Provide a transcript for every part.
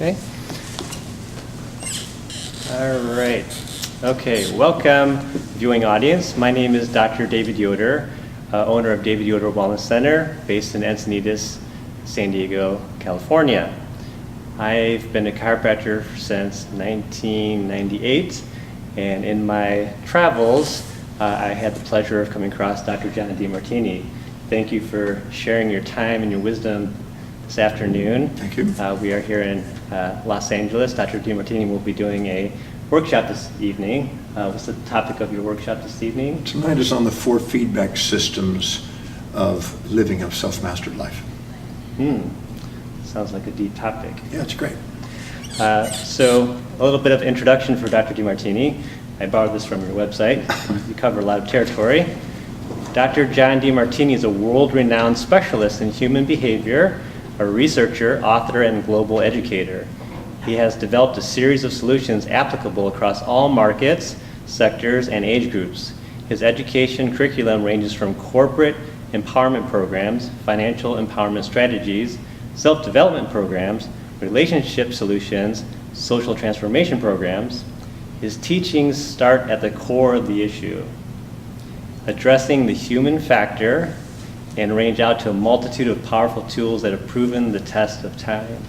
Okay. All right. Okay, welcome viewing audience. My name is Dr. David Yoder, owner of David Yoder Wellness Center based in Encinitas, San Diego, California. I've been a chiropractor since 1998, and in my travels, I had the pleasure of coming across Dr. Demartini. Thank you for sharing your time and your wisdom this afternoon. Thank you. We are here in Los Angeles. Dr. Demartini will be doing a workshop this evening. What's the topic of your workshop this evening? Tonight is on the 4 feedback systems of living a self-mastered life. Sounds like a deep topic. Yeah, it's great. So a little bit of introduction for Dr. Demartini. I borrowed this from your website. You cover a lot of territory. Dr. John Demartini is a world-renowned specialist in human behavior, a researcher, author, and global educator. He has developed a series of solutions applicable across all markets, sectors, and age groups. His education curriculum ranges from corporate empowerment programs, financial empowerment strategies, self-development programs, relationship solutions, social transformation programs. His teachings start at the core of the issue, addressing the human factor, and range out to a multitude of powerful tools that have proven the test of time.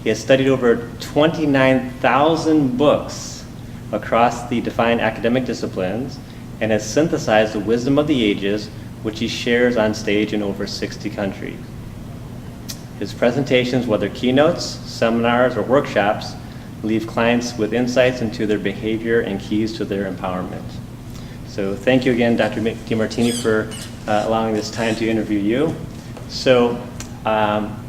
He has studied over 29,000 books across the defined academic disciplines and has synthesized the wisdom of the ages, which he shares on stage in over 60 countries. His presentations, whether keynotes, seminars, or workshops, leave clients with insights into their behavior and keys to their empowerment. So thank you again, Dr. Demartini, for allowing this time to interview you. So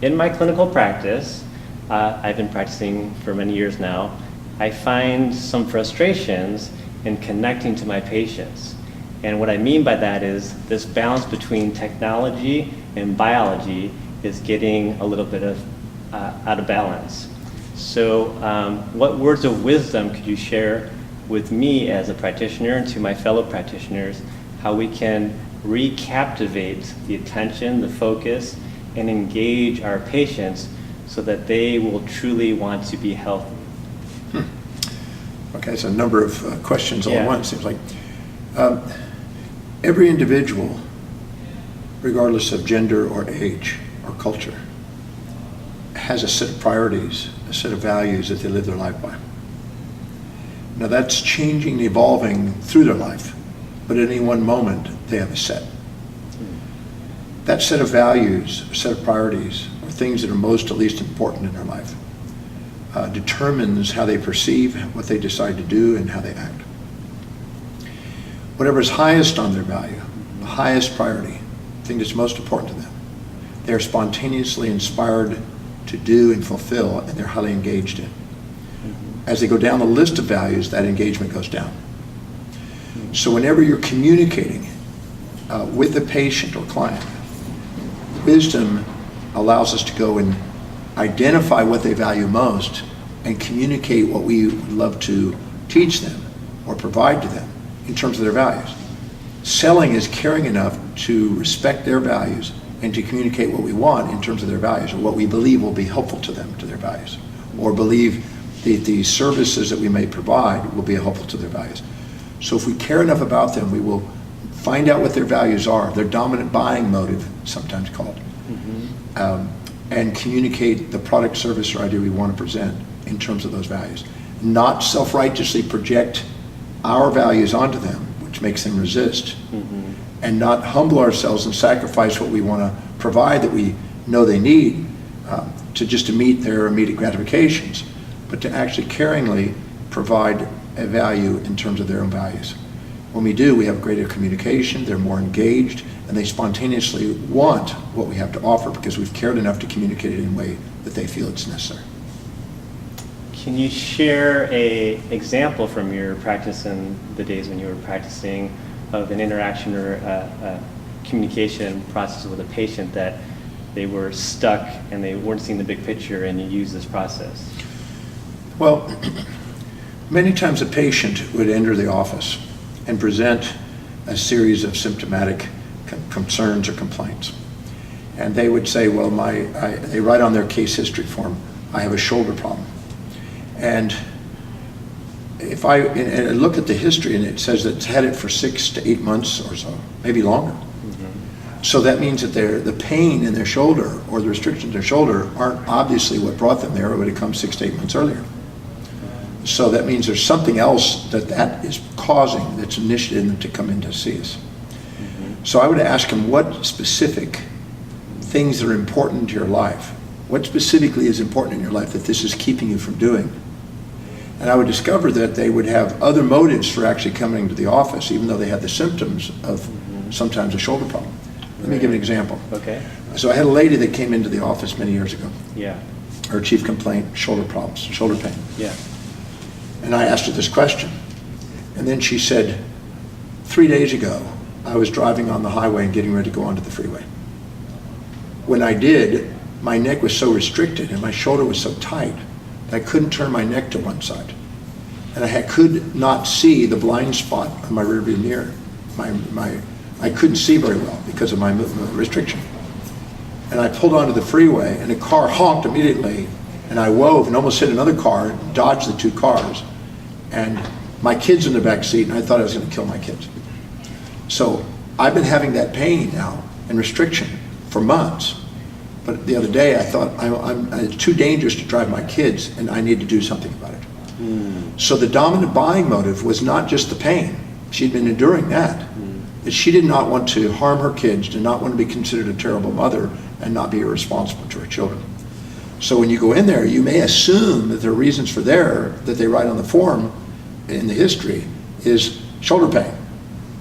in my clinical practice, I've been practicing for many years now, I find some frustrations in connecting to my patients. And what I mean by that is this balance between technology and biology is getting a little bit out of balance. So what words of wisdom could you share with me as a practitioner and to my fellow practitioners, how we can recaptivate the attention, the focus, and engage our patients so that they will truly want to be healthy? Okay, it's a number of questions all at once, seems like. Every individual, regardless of gender or age or culture, has a set of priorities, a set of values that they live their life by. Now that's changing, evolving through their life, but at any one moment they have a set. That set of values, a set of priorities, or things that are most or least important in their life, determines how they perceive, what they decide to do, and how they act. Whatever is highest on their value, the highest priority, the thing that's most important to them, they're spontaneously inspired to do and fulfill, and they're highly engaged in. As they go down the list of values, that engagement goes down. So whenever you're communicating with the patient or client, wisdom allows us to go and identify what they value most and communicate what we would love to teach them or provide to them in terms of their values. Selling is caring enough to respect their values and to communicate what we want in terms of their values, or what we believe will be helpful to them, to their values, or believe that the services that we may provide will be helpful to their values. So if we care enough about them, we will find out what their values are, their dominant buying motive, sometimes called, and communicate the product, service, or idea we want to present in terms of those values. Not self-righteously project our values onto them, which makes them resist, and not humble ourselves and sacrifice what we want to provide that we know they need to meet their immediate gratifications, but to actually caringly provide a value in terms of their own values. When we do, we have greater communication, they're more engaged, and they spontaneously want what we have to offer because we've cared enough to communicate it in a way that they feel it's necessary. Can you share an example from your practice in the days when you were practicing of an interaction or a communication process with a patient that they were stuck and they weren't seeing the big picture and you used this process? Well, many times a patient would enter the office and present a series of symptomatic concerns or complaints. And they would say, well, they write on their case history form, I have a shoulder problem. And if I look at the history, and it says that it's had it for 6 to 8 months or so, maybe longer. So that means that the pain in their shoulder or the restrictions in their shoulder aren't obviously what brought them there. It would have come 6 to 8 months earlier. So that means there's something else that is causing, that's initiating them to come in to see us. So I would ask them, what specific things that are important to your life? What specifically is important in your life that this is keeping you from doing? And I would discover that they would have other motives for actually coming to the office, even though they had the symptoms of sometimes a shoulder problem. Let me give an example. Okay. So I had a lady that came into the office many years ago. Yeah. Her chief complaint, shoulder problems, shoulder pain. Yeah. And I asked her this question. And then she said, 3 days ago, I was driving on the highway and getting ready to go onto the freeway. When I did, my neck was so restricted and my shoulder was so tight that I couldn't turn my neck to one side. And I could not see the blind spot on my rearview mirror. I couldn't see very well because of my movement restriction. And I pulled onto the freeway and a car honked immediately, and I wove and almost hit another car, dodged the 2 cars, and my kid's in the back seat, and I thought I was going to kill my kids. So I've been having that pain now and restriction for months. But the other day I thought it's too dangerous to drive my kids and I need to do something about it. So the dominant buying motive was not just the pain. She'd been enduring that. That she did not want to harm her kids, did not want to be considered a terrible mother and not be irresponsible to her children. So when you go in there, you may assume that there are reasons for that they write on the form in the history is shoulder pain.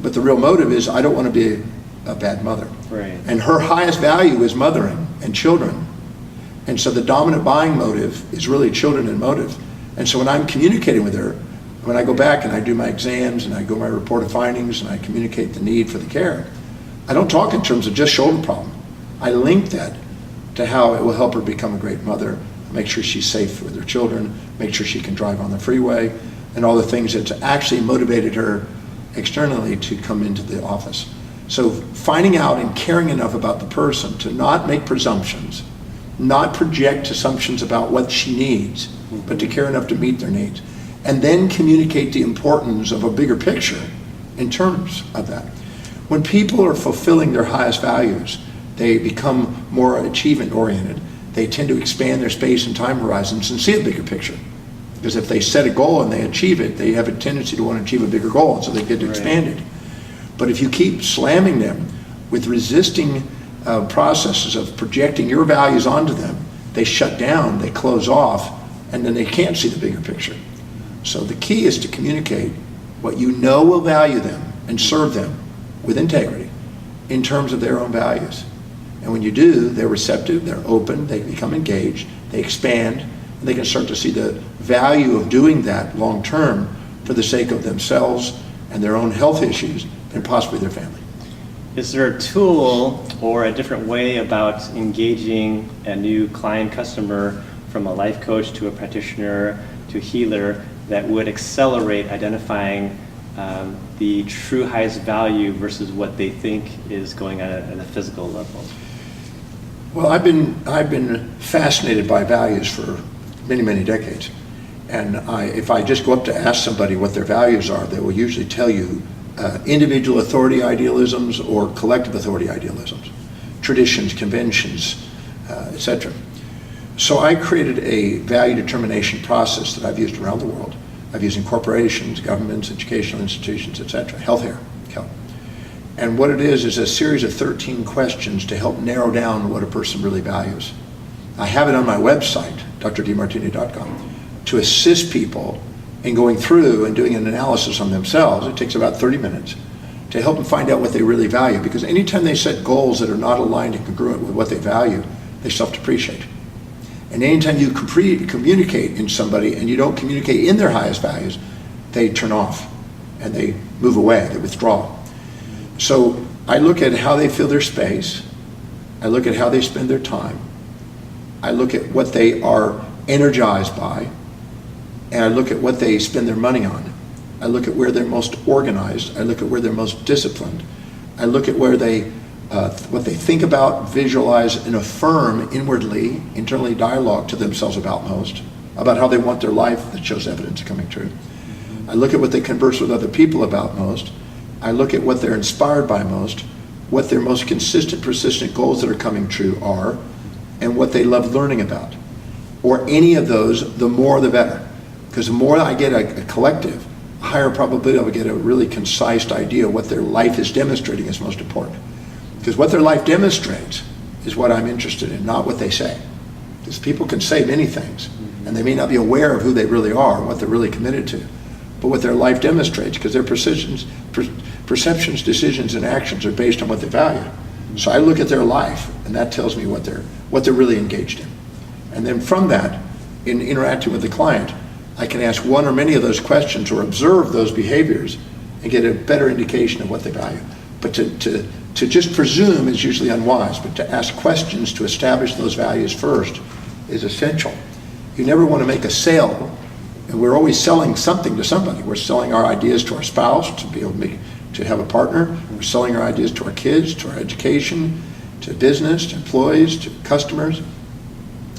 But the real motive is, I don't want to be a bad mother. Right. And her highest value is mothering and children. And so the dominant buying motive is really children and motive. And so when I'm communicating with her, when I go back and I do my exams and I go my report of findings and I communicate the need for the care, I don't talk in terms of just shoulder problem. I link that to how it will help her become a great mother, make sure she's safe with her children, make sure she can drive on the freeway, and all the things that's actually motivated her externally to come into the office. So finding out and caring enough about the person to not make presumptions, not project assumptions about what she needs, but to care enough to meet their needs. And then communicate the importance of a bigger picture in terms of that. When people are fulfilling their highest values, they become more achievement oriented. They tend to expand their space and time horizons and see a bigger picture. Because if they set a goal and they achieve it, they have a tendency to want to achieve a bigger goal, and so they get expanded. But if you keep slamming them with resisting processes of projecting your values onto them, they shut down, they close off, and then they can't see the bigger picture. So the key is to communicate what you know will value them and serve them with integrity in terms of their own values. And when you do, they're receptive, they're open, they become engaged, they expand, and they can start to see the value of doing that long term for the sake of themselves and their own health issues and possibly their family. Is there a tool or a different way about engaging a new client customer from a life coach to a practitioner to a healer that would accelerate identifying the true highest value versus what they think is going on at a physical level? Well, I've been fascinated by values for many, many decades. And if I just go up to ask somebody what their values are, they will usually tell you individual authority idealisms or collective authority idealisms, traditions, conventions, etc. So I created a value determination process that I've used around the world. I've used in corporations, governments, educational institutions, etc., healthcare. And what it is a series of 13 questions to help narrow down what a person really values. I have it on my website, drdemartini.com, to assist people in going through and doing an analysis on themselves. It takes about 30 minutes to help them find out what they really value, because anytime they set goals that are not aligned and congruent with what they value, they self-depreciate. And anytime you communicate in somebody and you don't communicate in their highest values, they turn off and they move away, they withdraw. So I look at how they fill their space, I look at how they spend their time, I look at what they are energized by, and I look at what they spend their money on. I look at where they're most organized, I look at where they're most disciplined, I look at where they what they think about, visualize, and affirm inwardly, internally dialogue to themselves about most, about how they want their life that shows evidence of coming true. I look at what they converse with other people about most. I look at what they're inspired by most, what their most consistent, persistent goals that are coming true are, and what they love learning about. Or any of those, the more the better. Because the more I get a collective, the higher probability I'll get a really concise idea of what their life is demonstrating is most important. Because what their life demonstrates is what I'm interested in, not what they say. Because people can say many things, and they may not be aware of who they really are, what they're really committed to. But what their life demonstrates, because their perceptions, decisions, and actions are based on what they value. So I look at their life, and that tells me what they're really engaged in. And then from that, in interacting with the client, I can ask one or many of those questions or observe those behaviors and get a better indication of what they value. But to just presume is usually unwise, but to ask questions to establish those values first is essential. You never want to make a sale, and we're always selling something to somebody. We're selling our ideas to our spouse to be able to have a partner. We're selling our ideas to our kids, to our education, to business, to employees, to customers.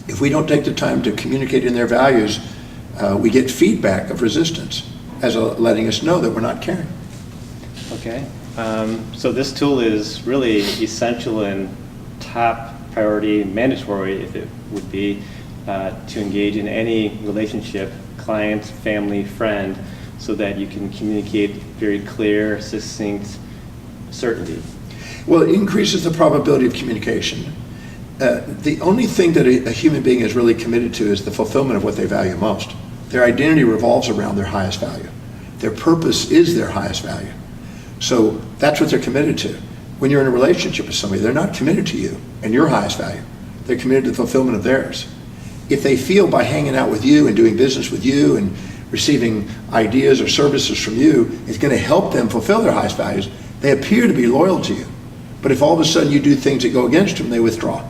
If we don't take the time to communicate in their values, we get feedback of resistance as letting us know that we're not caring. Okay. So this tool is really essential and top priority, mandatory if it would be, to engage in any relationship, client, family, friend, so that you can communicate very clear, succinct certainty. Well, it increases the probability of communication. The only thing that a human being is really committed to is the fulfillment of what they value most. Their identity revolves around their highest value. Their purpose is their highest value. So that's what they're committed to. When you're in a relationship with somebody, they're not committed to you and your highest value. They're committed to the fulfillment of theirs. If they feel by hanging out with you and doing business with you and receiving ideas or services from you is going to help them fulfill their highest values, they appear to be loyal to you. But if all of a sudden you do things that go against them, they withdraw.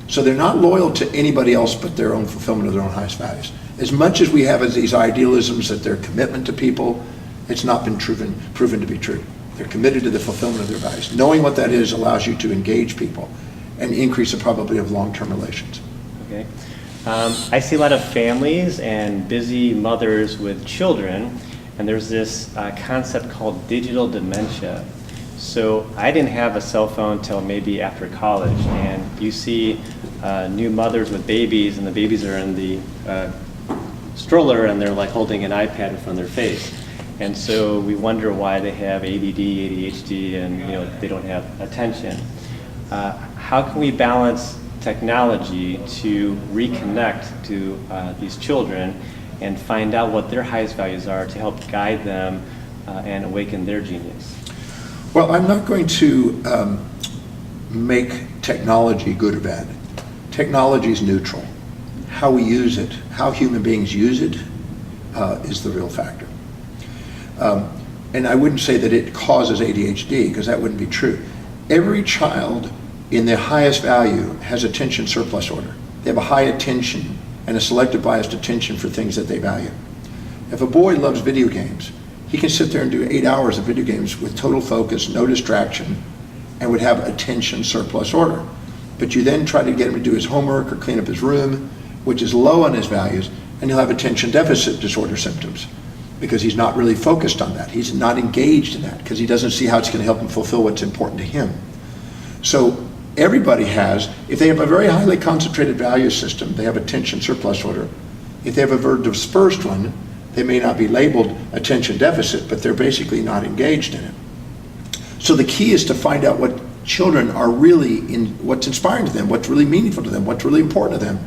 So they're not loyal to anybody else but their own fulfillment of their own highest values. As much as we have as these idealisms that their commitment to people, it's not been proven to be true. They're committed to the fulfillment of their values. Knowing what that is allows you to engage people and increase the probability of long-term relations. Okay. I see a lot of families and busy mothers with children, and there's this concept called digital dementia. So I didn't have a cell phone till maybe after college, and you see new mothers with babies, and the babies are in the stroller, and they're like holding an iPad in front of their face. And so we wonder why they have ADD, ADHD, and they don't have attention. How can we balance technology to reconnect to these children and find out what their highest values are to help guide them and awaken their genius? Well, I'm not going to make technology good or bad. Technology is neutral. How we use it, how human beings use it, is the real factor. And I wouldn't say that it causes ADHD, because that wouldn't be true. Every child in their highest value has attention surplus order. They have a high attention and a selective biased attention for things that they value. If a boy loves video games, he can sit there and do 8 hours of video games with total focus, no distraction, and would have attention surplus order. But you then try to get him to do his homework or clean up his room, which is low on his values, and he'll have attention deficit disorder symptoms because he's not really focused on that. He's not engaged in that because he doesn't see how it's going to help him fulfill what's important to him. So everybody has, if they have a very highly concentrated value system, they have attention surplus order. If they have a very dispersed one, they may not be labeled attention deficit, but they're basically not engaged in it. So the key is to find out what children are really in, what's inspiring to them, what's really meaningful to them, what's really important to them,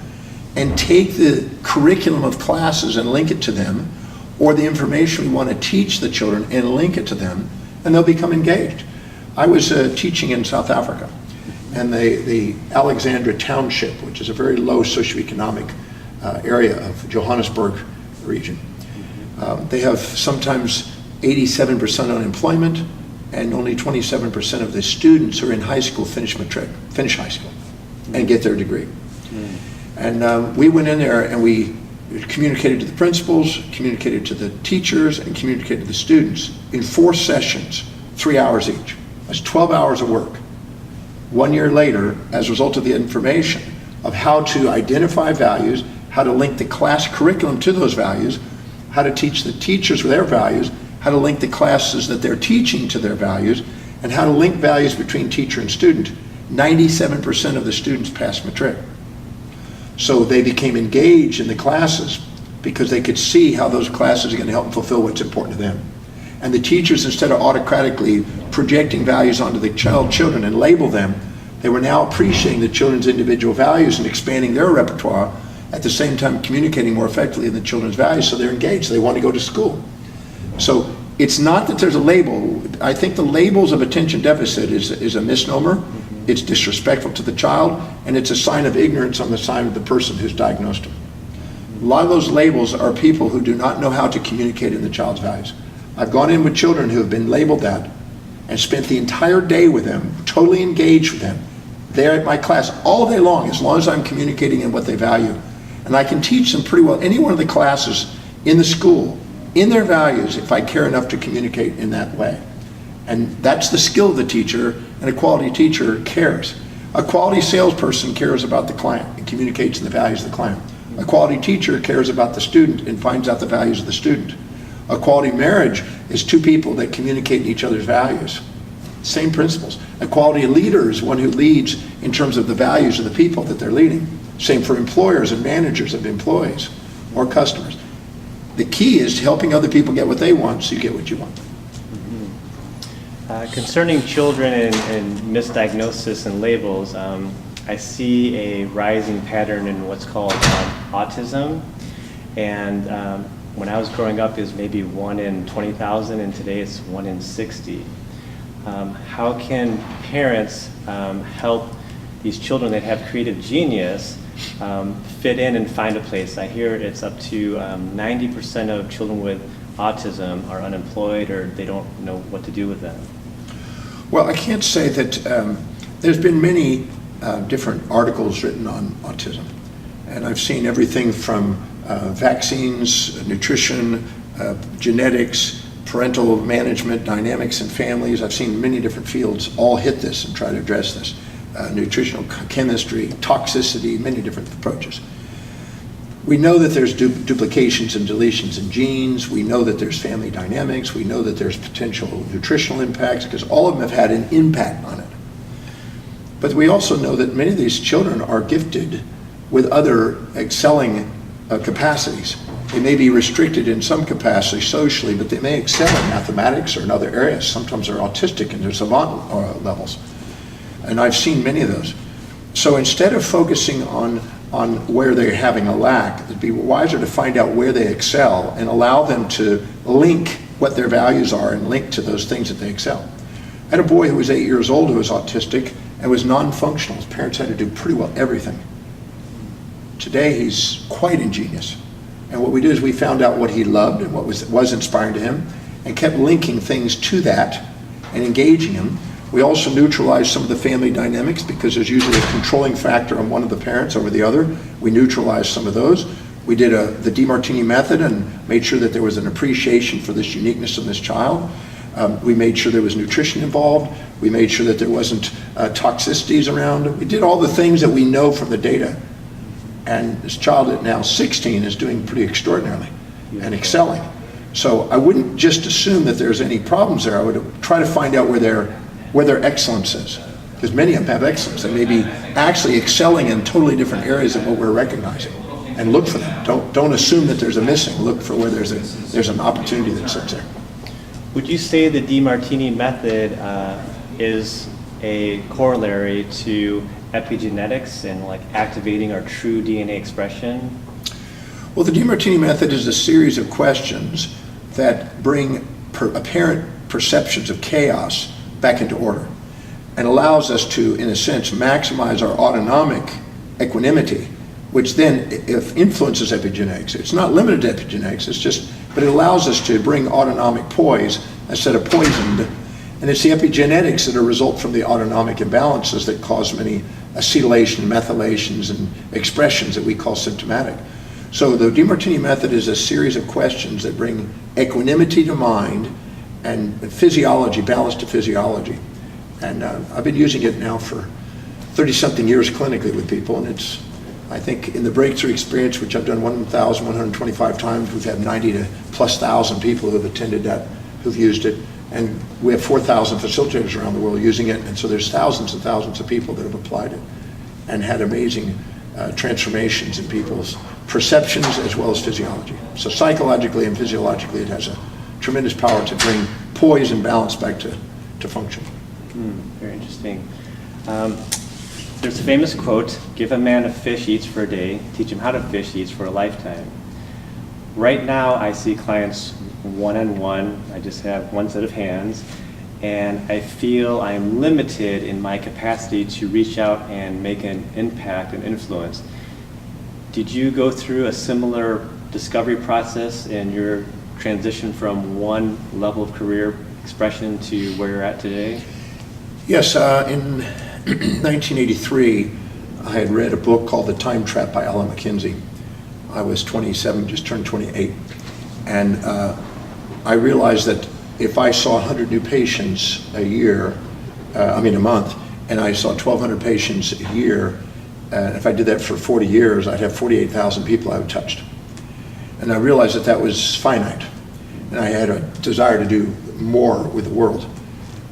and take the curriculum of classes and link it to them, or the information we want to teach the children and link it to them, and they'll become engaged. I was teaching in South Africa, and the Alexandra Township, which is a very low socioeconomic area of Johannesburg region, they have sometimes 87% unemployment, and only 27% of the students who are in high school finish high school and get their degree. And we went in there and we communicated to the principals, communicated to the teachers, and communicated to the students in 4 sessions, 3 hours each. That's 12 hours of work. 1 year later, as a result of the information of how to identify values, how to link the class curriculum to those values, how to teach the teachers with their values, how to link the classes that they're teaching to their values, and how to link values between teacher and student. 97% of the students passed matric. So they became engaged in the classes because they could see how those classes are going to help them fulfill what's important to them. And the teachers, instead of autocratically projecting values onto the children and label them, they were now appreciating the children's individual values and expanding their repertoire, at the same time communicating more effectively in the children's values, so they're engaged, they want to go to school. So it's not that there's a label. I think the labels of attention deficit is a misnomer. It's disrespectful to the child, and it's a sign of ignorance on the side of the person who's diagnosed them. A lot of those labels are people who do not know how to communicate in the child's values. I've gone in with children who have been labeled that and spent the entire day with them, totally engaged with them. They're at my class all day long as I'm communicating in what they value. And I can teach them pretty well any one of the classes in the school, in their values, if I care enough to communicate in that way. And that's the skill of the teacher, and a quality teacher cares. A quality salesperson cares about the client and communicates in the values of the client. A quality teacher cares about the student and finds out the values of the student. A quality marriage is two people that communicate in each other's values. Same principles. A quality leader is one who leads in terms of the values of the people that they're leading. Same for employers and managers of employees or customers. The key is helping other people get what they want so you get what you want. Concerning children and misdiagnosis and labels, I see a rising pattern in what's called autism. And when I was growing up, it was maybe 1 in 20,000, and today it's 1 in 60. How can parents help these children that have creative genius fit in and find a place? I hear it's up to 90% of children with autism are unemployed, or they don't know what to do with them. Well, I can't say that there's been many different articles written on autism. And I've seen everything from vaccines, nutrition, genetics, parental management, dynamics in families. I've seen many different fields all hit this and try to address this. Nutritional chemistry, toxicity, many different approaches. We know that there's duplications and deletions in genes. We know that there's family dynamics. We know that there's potential nutritional impacts, because all of them have had an impact on it. But we also know that many of these children are gifted with other excelling capacities. They may be restricted in some capacity socially, but they may excel in mathematics or in other areas. Sometimes they're autistic and they're savant levels. And I've seen many of those. So instead of focusing on where they're having a lack, it'd be wiser to find out where they excel and allow them to link what their values are and link to those things that they excel. I had a boy who was 8 years old who was autistic and was non-functional. His parents had to do pretty well everything. Today he's quite ingenious. And what we did is we found out what he loved and what was inspiring to him, and kept linking things to that and engaging him. We also neutralized some of the family dynamics, because there's usually a controlling factor on one of the parents over the other. We neutralized some of those. We did the Demartini Method and made sure that there was an appreciation for this uniqueness of this child. We made sure there was nutrition involved. We made sure that there wasn't toxicities around. We did all the things that we know from the data. And this child at now 16 is doing pretty extraordinarily and excelling. So I wouldn't just assume that there's any problems there. I would try to find out where their excellence is. Because many of them have excellence. They may be actually excelling in totally different areas than what we're recognizing. And look for them. Don't assume that there's a missing. Look for where there's an opportunity that sits there. Would you say the Demartini method is a corollary to epigenetics and like activating our true DNA expression? Well, the Demartini method is a series of questions that bring apparent perceptions of chaos back into order, and allows us to, in a sense, maximize our autonomic equanimity, which then influences epigenetics. It's not limited to epigenetics, but it allows us to bring autonomic poise instead of poisoned. And it's the epigenetics that are result from the autonomic imbalances that cause many acetylation, methylations, and expressions that we call symptomatic. So the Demartini method is a series of questions that bring equanimity to mind and physiology, balance to physiology. And I've been using it now for 30-something years clinically with people, and it's, I think in the breakthrough experience, which I've done 1,125 times, we've had 90 to plus thousand people who have attended that, who've used it, and we have 4,000 facilitators around the world using it, and so there's thousands and thousands of people that have applied it and had amazing transformations in people's perceptions as well as physiology. So psychologically and physiologically, it has a tremendous power to bring poise and balance back to function. Very interesting. There's a famous quote, "Give a man a fish he eats for a day, teach him how to fish he eats for a lifetime." Right now, I see clients one-on-one. I just have one set of hands, and I feel I'm limited in my capacity to reach out and make an impact and influence. Did you go through a similar discovery process in your transition from one level of career expression to where you're at today? Yes, in 1983, I had read a book called The Time Trap by Alan McKenzie. I was 27, just turned 28. And I realized that if I saw 100 new patients a month, and I saw 1,200 patients a year, if I did that for 40 years, I'd have 48,000 people I would touched. And I realized that that was finite. And I had a desire to do more with the world.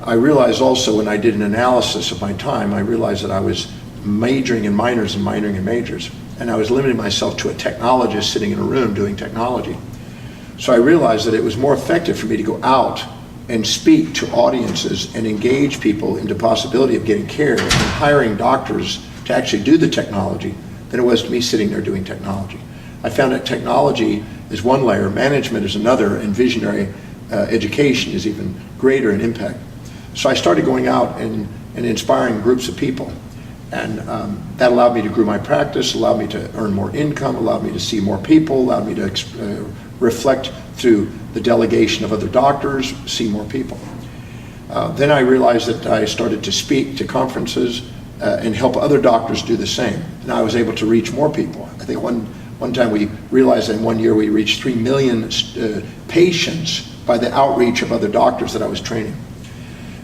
I realized also when I did an analysis of my time, I realized that I was majoring in minors and minoring in majors. And I was limiting myself to a technologist sitting in a room doing technology. So I realized that it was more effective for me to go out and speak to audiences and engage people into the possibility of getting care and hiring doctors to actually do the technology than it was to me sitting there doing technology. I found that technology is one layer, management is another, and visionary education is even greater in impact. So I started going out and inspiring groups of people. And that allowed me to grow my practice, allowed me to earn more income, allowed me to see more people, allowed me to reflect through the delegation of other doctors, see more people. Then I realized that I started to speak to conferences and help other doctors do the same. And I was able to reach more people. I think one time we realized that in 1 year we reached 3 million patients by the outreach of other doctors that I was training.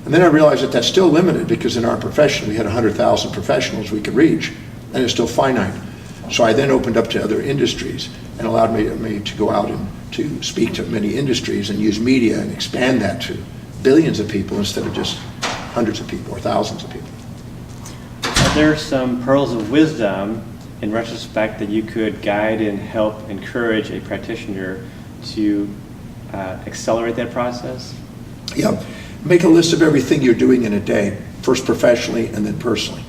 And then I realized that that's still limited because in our profession we had 100,000 professionals we could reach, and it's still finite. So I then opened up to other industries and allowed me to go out and to speak to many industries and use media and expand that to billions of people instead of just hundreds of people or thousands of people. Are there some pearls of wisdom in retrospect that you could guide and help encourage a practitioner to accelerate that process? Yeah. Make a list of everything you're doing in a day, first professionally and then personally.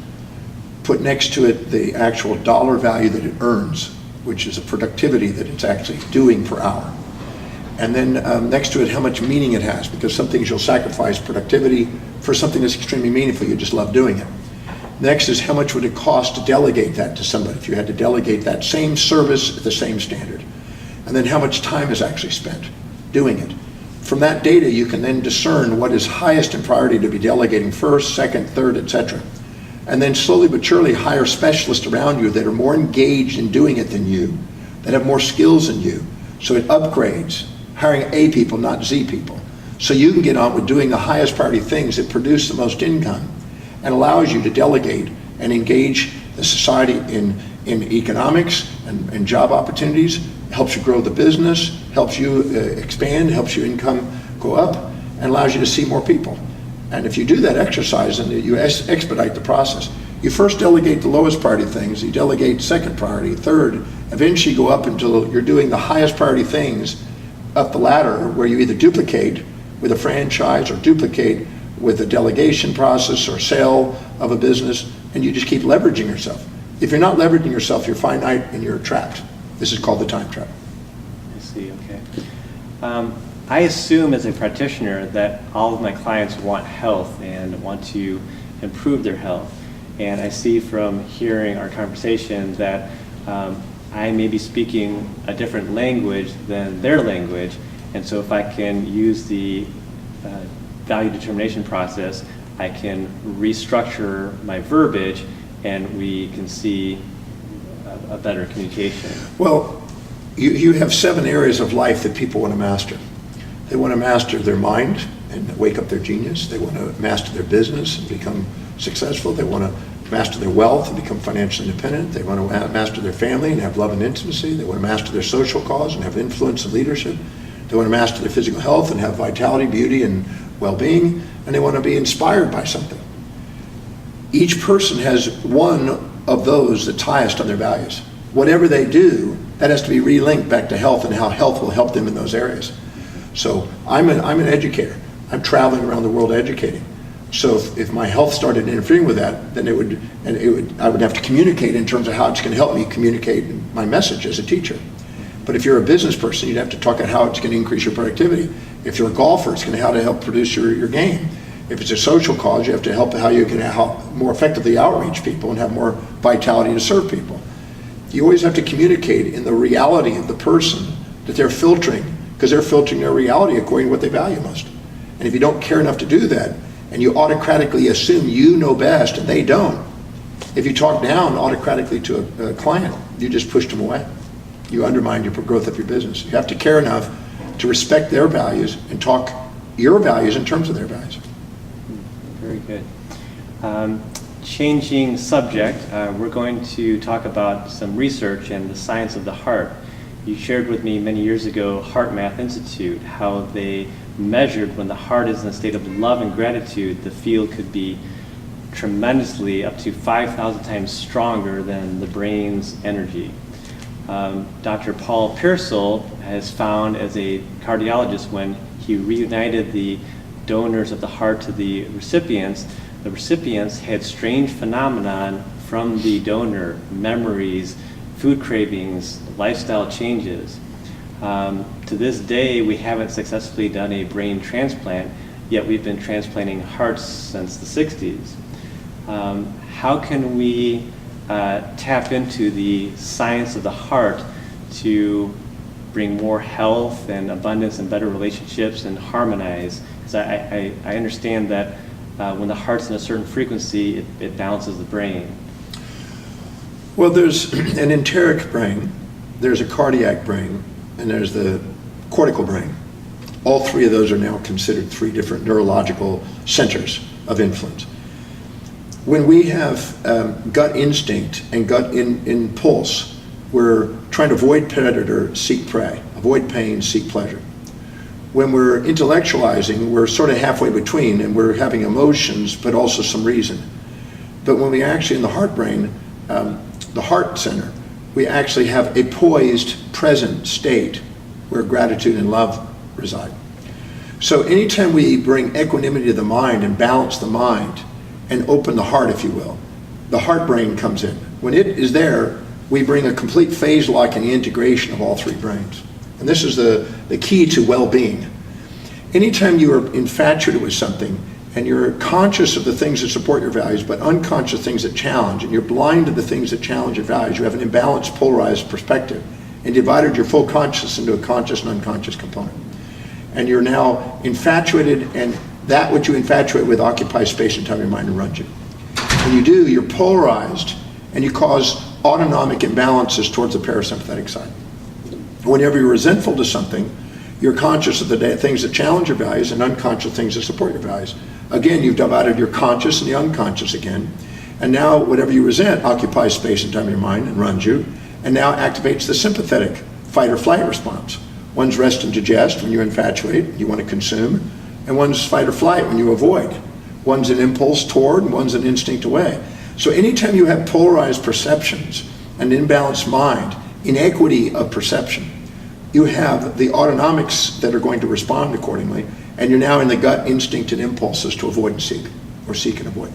Put next to it the actual dollar value that it earns, which is a productivity that it's actually doing per hour. And then next to it, how much meaning it has, because some things you'll sacrifice productivity for something that's extremely meaningful, you just love doing it. Next is how much would it cost to delegate that to somebody if you had to delegate that same service at the same standard. And then how much time is actually spent doing it. From that data, you can then discern what is highest in priority to be delegating first, second, third, etc. And then slowly but surely hire specialists around you that are more engaged in doing it than you, that have more skills than you. So it upgrades, hiring A people, not Z people. So you can get on with doing the highest priority things that produce the most income and allows you to delegate and engage the society in economics and job opportunities, helps you grow the business, helps you expand, helps your income go up, and allows you to see more people. And if you do that exercise and you expedite the process, you first delegate the lowest priority things, you delegate second priority, third, eventually go up until you're doing the highest priority things up the ladder where you either duplicate with a franchise or duplicate with a delegation process or sale of a business, and you just keep leveraging yourself. If you're not leveraging yourself, you're finite and you're trapped. This is called the time trap. I see, okay. I assume as a practitioner that all of my clients want health and want to improve their health. And I see from hearing our conversation that I may be speaking a different language than their language. And so if I can use the value determination process, I can restructure my verbiage and we can see a better communication. Well, you have 7 areas of life that people want to master. They want to master their mind, and wake up their genius. They want to master their business and become successful. They want to master their wealth and become financially independent. They want to master their family and have love and intimacy. They want to master their social cause and have influence and leadership. They want to master their physical health and have vitality, beauty, and well-being. And they want to be inspired by something. Each person has one of those that's highest on their values. Whatever they do, that has to be relinked back to health and how health will help them in those areas. So I'm an educator. I'm traveling around the world educating. So if my health started interfering with that, then I would have to communicate in terms of how it's going to help me communicate my message as a teacher. But if you're a business person, you'd have to talk about how it's going to increase your productivity. If you're a golfer, it's going to how to help produce your game. If it's a social cause, you have to help how you can help more effectively outreach people and have more vitality to serve people. You always have to communicate in the reality of the person that they're filtering, because they're filtering their reality according to what they value most. And if you don't care enough to do that, and you autocratically assume you know best and they don't, if you talk down autocratically to a client, you just pushed them away. You undermine your growth of your business. You have to care enough to respect their values and talk your values in terms of their values. Very good. Changing subject, we're going to talk about some research and the science of the heart. You shared with me many years ago, Heart Math Institute, how they measured when the heart is in a state of love and gratitude, the field could be tremendously up to 5,000 times stronger than the brain's energy. Dr. Paul Pearsall has found as a cardiologist, when he reunited the donors of the heart to the recipients had strange phenomenon from the donor, memories, food cravings, lifestyle changes. To this day, we haven't successfully done a brain transplant, yet we've been transplanting hearts since the 60s. How can we tap into the science of the heart to bring more health and abundance and better relationships and harmonize? Because I understand that when the heart's in a certain frequency, it balances the brain. Well, there's an enteric brain, there's a cardiac brain, and there's the cortical brain. All three of those are now considered three different neurological centers of influence. When we have gut instinct and gut impulse, we're trying to avoid predator, seek prey, avoid pain, seek pleasure. When we're intellectualizing, we're sort of halfway between, and we're having emotions, but also some reason. But when we actually, in the heart brain, the heart center, we actually have a poised, present state where gratitude and love reside. So anytime we bring equanimity to the mind and balance the mind and open the heart, if you will, the heart brain comes in. When it is there, we bring a complete phase lock and the integration of all three brains. And this is the key to well-being. Anytime you are infatuated with something and you're conscious of the things that support your values, but unconscious things that challenge, and you're blind to the things that challenge your values, you have an imbalanced, polarized perspective, and divided your full consciousness into a conscious and unconscious component. And you're now infatuated, and that which you infatuate with occupies space and time in your mind and runs you. When you do, you're polarized, and you cause autonomic imbalances towards the parasympathetic side. Whenever you're resentful to something, you're conscious of the things that challenge your values and unconscious things that support your values. Again, you've divided your conscious and the unconscious again. And now whatever you resent occupies space and time in your mind and runs you, and now activates the sympathetic fight or flight response. One's rest and digest when you infatuate, you want to consume, and one's fight or flight when you avoid. One's an impulse toward and one's an instinct away. So anytime you have polarized perceptions, an imbalanced mind, inequity of perception, you have the autonomics that are going to respond accordingly, and you're now in the gut instinct and impulses to avoid and seek, or seek and avoid.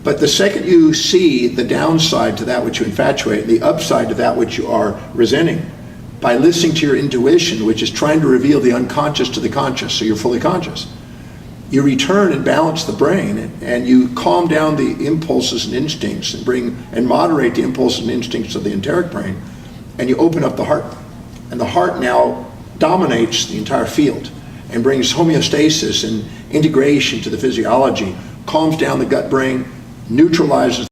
But the second you see the downside to that which you infatuate, the upside to that which you are resenting, by listening to your intuition, which is trying to reveal the unconscious to the conscious, so you're fully conscious, you return and balance the brain, and you calm down the impulses and instincts and moderate the impulses and instincts of the enteric brain, and you open up the heart. And the heart now dominates the entire field and brings homeostasis and integration to the physiology, calms down the gut brain, neutralizes